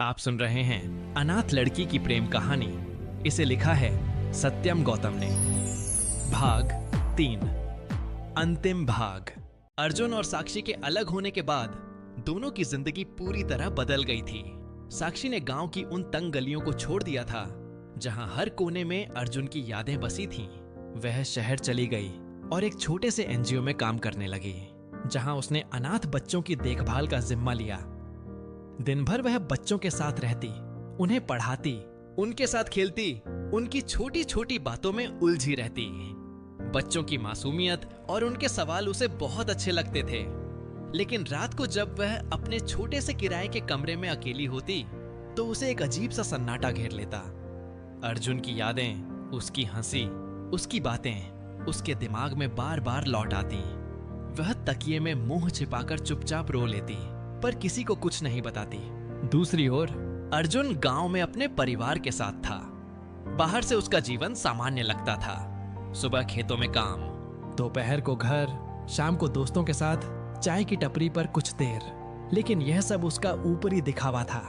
आप सुन रहे हैं अनाथ लड़की की प्रेम कहानी। इसे लिखा है सत्यम गौतम ने। भाग 3, अंतिम भाग। अर्जुन और साक्षी के अलग होने के बाद दोनों की जिंदगी पूरी तरह बदल गई थी। साक्षी ने गांव की उन तंग गलियों को छोड़ दिया था जहां हर कोने में अर्जुन की यादें बसी थीं। वह शहर चली गई और एक छोटे से एनजीओ में काम करने लगी, जहां उसने अनाथ बच्चों की देखभाल का जिम्मा लिया। दिन भर वह बच्चों के साथ रहती, उन्हें पढ़ाती, उनके साथ खेलती, उनकी छोटी छोटी बातों में उलझी रहती। बच्चों की मासूमियत और उनके सवाल उसे बहुत अच्छे लगते थे। लेकिन रात को जब वह अपने छोटे से किराए के कमरे में अकेली होती तो उसे एक अजीब सा सन्नाटा घेर लेता। अर्जुन की यादें, उसकी हंसी, उसकी बातें उसके दिमाग में बार बार लौट आती। वह तकिए में मुंह छिपाकर चुपचाप रो लेती, पर किसी को कुछ नहीं बताती। दूसरी ओर अर्जुन गांव में अपने परिवार के साथ था। बाहर से उसका जीवन सामान्य लगता था। सुबह खेतों में काम, दोपहर को घर, शाम को दोस्तों के साथ चाय की टपरी पर कुछ देर। लेकिन यह सब उसका ऊपरी दिखावा था।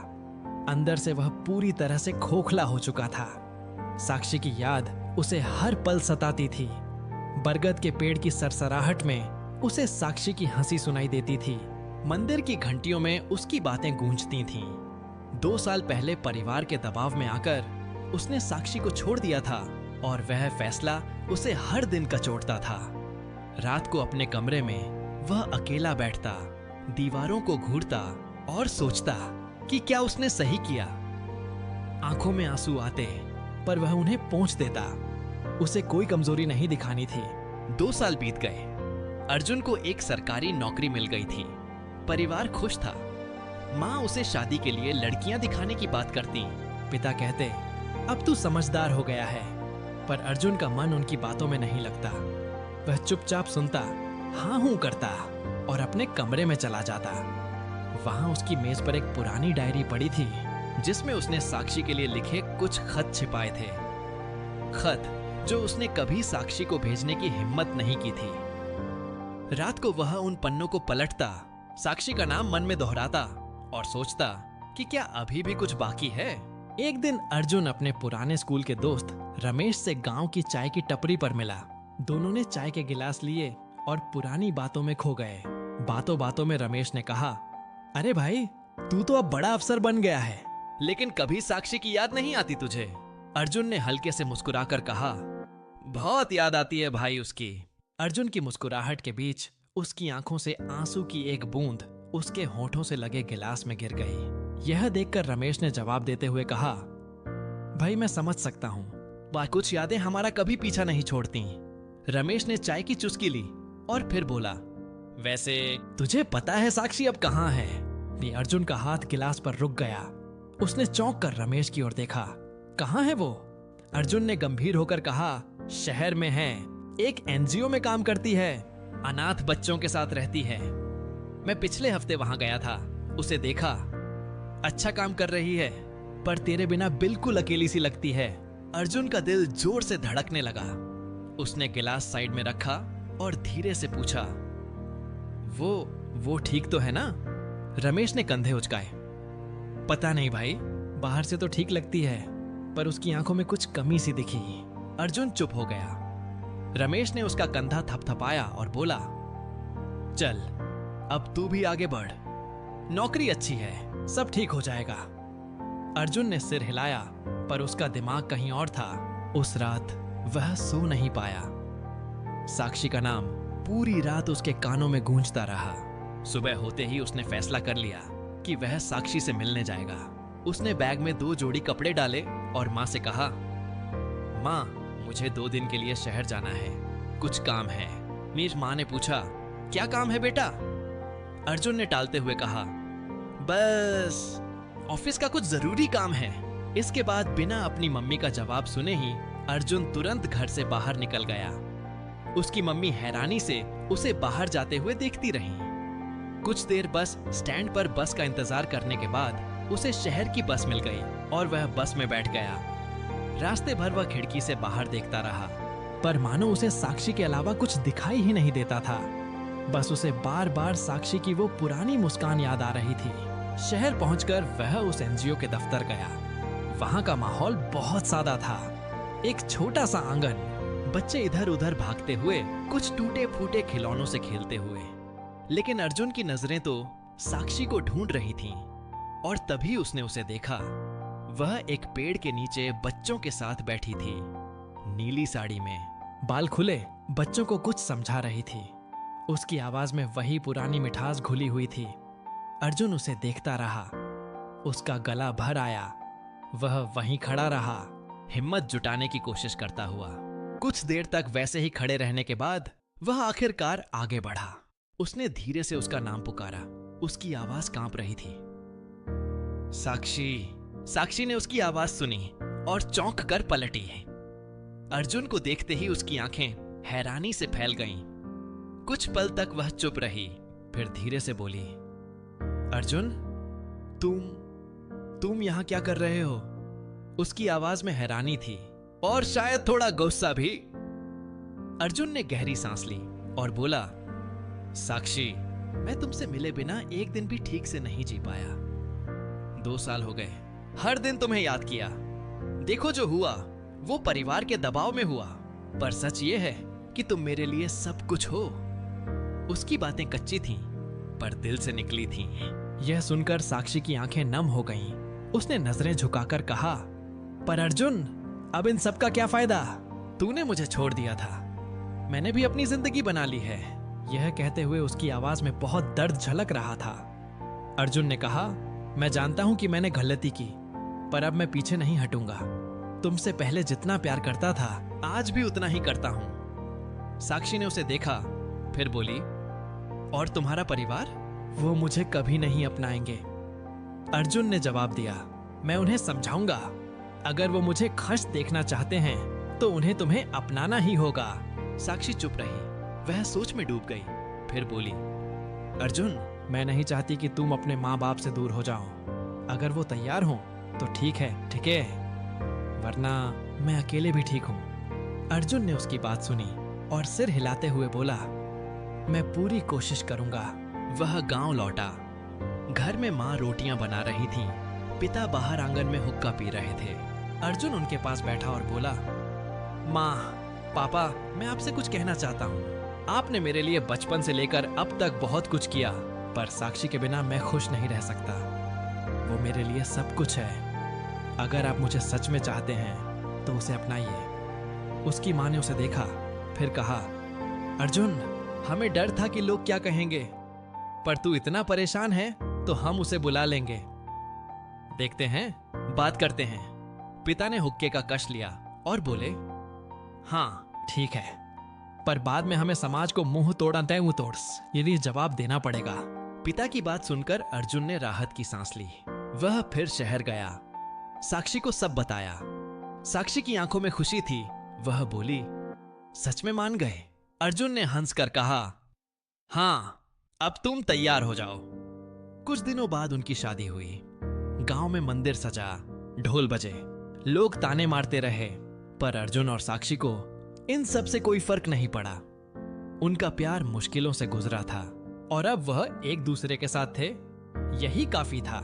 अंदर से वह पूरी तरह से खोखला हो चुका था। साक्षी की याद उसे हर पल सताती थी। बरगद के पेड़ की सरसराहट में उसे साक्षी की हंसी सुनाई देती थी। मंदिर की घंटियों में उसकी बातें गूंजती थीं। 2 साल पहले परिवार के दबाव में आकर उसने साक्षी को छोड़ दिया था और वह फैसला उसे हर दिन कचोटता था। रात को अपने कमरे में वह अकेला बैठता, दीवारों को घूरता और सोचता कि क्या उसने सही किया। आंखों में आंसू आते, पर वह उन्हें पोंछ देता। उसे कोई कमजोरी नहीं दिखानी थी। 2 साल बीत गए। अर्जुन को एक सरकारी नौकरी मिल गई थी। परिवार खुश था। माँ उसे शादी के लिए लड़कियां दिखाने की बात करती। पिता कहते, अब तू समझदार हो गया है। पर अर्जुन का मन उनकी बातों में नहीं लगता। वह चुपचाप सुनता, हाँ हूं करता और अपने कमरे में चला जाता। वहां उसकी मेज पर एक पुरानी डायरी पड़ी थी, जिसमें उसने साक्षी के लिए लिखे कुछ खत छिपाए थे। खत जो उसने कभी साक्षी को भेजने की हिम्मत नहीं की थी। रात को वह उन पन्नों को पलटता, साक्षी का नाम मन में दोहराता और सोचता कि क्या अभी भी कुछ बाकी है। एक दिन अर्जुन अपने पुराने स्कूल के दोस्त रमेश से गांव की चाय की टपरी पर मिला। दोनों ने चाय के गिलास लिए और पुरानी बातों में खो गए। बातों बातों में रमेश ने कहा, अरे भाई, तू तो अब बड़ा अफसर बन गया है, लेकिन कभी साक्षी की याद नहीं आती तुझे? अर्जुन ने हल्के से मुस्कुराकर कहा, बहुत याद आती है भाई उसकी। अर्जुन की मुस्कुराहट के बीच उसकी आंखों से आंसू की एक बूंद उसके होठों से लगे गिलास में गिर गई। यह देखकर रमेश ने जवाब देते हुए कहा, भाई मैं समझ सकता हूँ, पर कुछ यादें हमारा कभी पीछा नहीं छोड़ती। रमेश ने चाय की चुस्की ली और फिर बोला, वैसे तुझे पता है साक्षी अब कहाँ है? अर्जुन का हाथ गिलास पर रुक गया। उसने चौंक कर रमेश की ओर देखा। कहाँ है वो? अर्जुन ने गंभीर होकर कहा, शहर में है, एक एनजीओ में काम करती है, अनाथ बच्चों के साथ रहती है। मैं पिछले हफ्ते वहां गया था, उसे देखा। अच्छा काम कर रही है, पर तेरे बिना बिल्कुल अकेली सी लगती है। अर्जुन का दिल जोर से धड़कने लगा। उसने गिलास साइड में रखा और धीरे से पूछा, वो ठीक तो है ना? रमेश ने कंधे उचकाए। पता नहीं भाई, बाहर से तो ठीक लगती है, पर उसकी आंखों में कुछ कमी सी दिखी। अर्जुन चुप हो गया। रमेश ने उसका कंधा थपथपाया और बोला, चल अब तू भी आगे बढ़, नौकरी अच्छी है, सब ठीक हो जाएगा। अर्जुन ने सिर हिलाया, पर उसका दिमाग कहीं और था। उस रात वह सो नहीं पाया। साक्षी का नाम पूरी रात उसके कानों में गूंजता रहा। सुबह होते ही उसने फैसला कर लिया कि वह साक्षी से मिलने जाएगा। उसने बैग में 2 जोड़ी कपड़े डाले और माँ से कहा, माँ मुझे 2 दिन के लिए शहर जाना है, कुछ काम है। मेरी माँ ने पूछा, क्या काम है बेटा? अर्जुन ने टालते हुए कहा, बस ऑफिस का कुछ जरूरी काम है। इसके बाद बिना अपनी मम्मी का जवाब सुने ही अर्जुन तुरंत घर से बाहर निकल गया। उसकी मम्मी हैरानी से उसे बाहर जाते हुए देखती रही। कुछ देर बस स्टैंड पर बस का इंतजार करने के बाद उसे शहर की बस मिल गई और वह बस में बैठ गया। रास्ते भर वह खिड़की से बाहर देखता रहा, पर मानो उसे साक्षी के अलावा कुछ दिखाई ही नहीं देता था। बस उसे बार बार साक्षी की वो पुरानी मुस्कान याद आ रही थी। शहर पहुंचकर वह उस एनजीओ के दफ्तर गया। वहां का माहौल बहुत सादा था। एक छोटा सा आंगन, बच्चे इधर उधर भागते हुए, कुछ टूटे फूटे खिलौनों से खेलते हुए। लेकिन अर्जुन की नजरें तो साक्षी को ढूंढ रही थीं। और तभी उसने उसे देखा। वह एक पेड़ के नीचे बच्चों के साथ बैठी थी, नीली साड़ी में, बाल खुले, बच्चों को कुछ समझा रही थी। उसकी आवाज में वही पुरानी मिठास घुली हुई थी। अर्जुन उसे देखता रहा। उसका गला भर आया। वह वहीं खड़ा रहा, हिम्मत जुटाने की कोशिश करता हुआ। कुछ देर तक वैसे ही खड़े रहने के बाद वह आखिरकार आगे बढ़ा। उसने धीरे से उसका नाम पुकारा। उसकी आवाज कांप रही थी। साक्षी। साक्षी ने उसकी आवाज सुनी और चौंक कर पलटी। अर्जुन को देखते ही उसकी आंखें हैरानी से फैल गईं। कुछ पल तक वह चुप रही, फिर धीरे से बोली, अर्जुन, तुम यहां क्या कर रहे हो? उसकी आवाज में हैरानी थी और शायद थोड़ा गुस्सा भी। अर्जुन ने गहरी सांस ली और बोला, साक्षी, मैं तुमसे मिले बिना एक दिन भी ठीक से नहीं जी पाया। 2 साल हो गए, हर दिन तुम्हें याद किया। देखो जो हुआ वो परिवार के दबाव में हुआ, पर सच ये है कि तुम मेरे लिए सब कुछ हो। उसकी बातें कच्ची थीं, पर दिल से निकली थीं। यह सुनकर साक्षी की आंखें नम हो गईं। उसने नजरें झुकाकर कहा, पर अर्जुन, अब इन सब का क्या फायदा? तूने मुझे छोड़ दिया था, मैंने भी अपनी जिंदगी बना ली है। यह कहते हुए उसकी आवाज में बहुत दर्द झलक रहा था। अर्जुन ने कहा, मैं जानता हूं कि मैंने गलती की, पर अब मैं पीछे नहीं हटूंगा। तुमसे पहले जितना प्यार करता था, आज भी उतना ही करता हूं। साक्षी ने उसे देखा, फिर बोली, और तुम्हारा परिवार? वो मुझे कभी नहीं अपनाएंगे। अर्जुन ने जवाब दिया, मैं उन्हें समझाऊंगा। अगर वो मुझे खुश देखना चाहते हैं तो उन्हें तुम्हें अपनाना ही होगा। साक्षी चुप रही, वह सोच में डूब गई, फिर बोली, अर्जुन, मैं नहीं चाहती कि तुम अपने माँ बाप से दूर हो जाओ। अगर वो तैयार हो तो ठीक है, वरना मैं अकेले भी ठीक हूं। अर्जुन ने उसकी बात सुनी और सिर हिलाते हुए बोला, मैं पूरी कोशिश करूंगा। वह गांव लौटा। घर में माँ रोटियां बना रही थीं, पिता बाहर आंगन में हुक्का पी रहे थे। अर्जुन उनके पास बैठा और बोला, माँ, पापा, मैं आपसे कुछ कहना चाहता हूँ। आपने मेरे लिए बचपन से लेकर अब तक बहुत कुछ किया, पर साक्षी के बिना मैं खुश नहीं रह सकता। वो मेरे लिए सब कुछ है। अगर आप मुझे सच में चाहते हैं तो उसे अपनाइए। उसकी माँ ने उसे देखा, फिर कहा, अर्जुन, हमें डर था कि लोग क्या कहेंगे, पर तू इतना परेशान है तो हम उसे बुला लेंगे। देखते हैं, बात करते हैं। पिता ने हुक्के का कश लिया और बोले, हाँ ठीक है, पर बाद में हमें समाज को मुंह तोड़ा ये लिए जवाब देना पड़ेगा। पिता की बात सुनकर अर्जुन ने राहत की सांस ली। वह फिर शहर गया, साक्षी को सब बताया। साक्षी की आंखों में खुशी थी। वह बोली, सच में मान गए? अर्जुन ने हंसकर कहा, हाँ, अब तुम तैयार हो जाओ। कुछ दिनों बाद उनकी शादी हुई। गांव में मंदिर सजा, ढोल बजे, लोग ताने मारते रहे, पर अर्जुन और साक्षी को इन सब से कोई फर्क नहीं पड़ा। उनका प्यार मुश्किलों से गुजरा था और अब वह एक दूसरे के साथ थे, यही काफी था।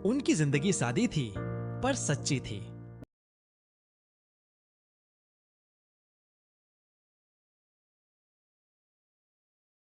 उनकी जिंदगी सादी थी पर सच्ची थी।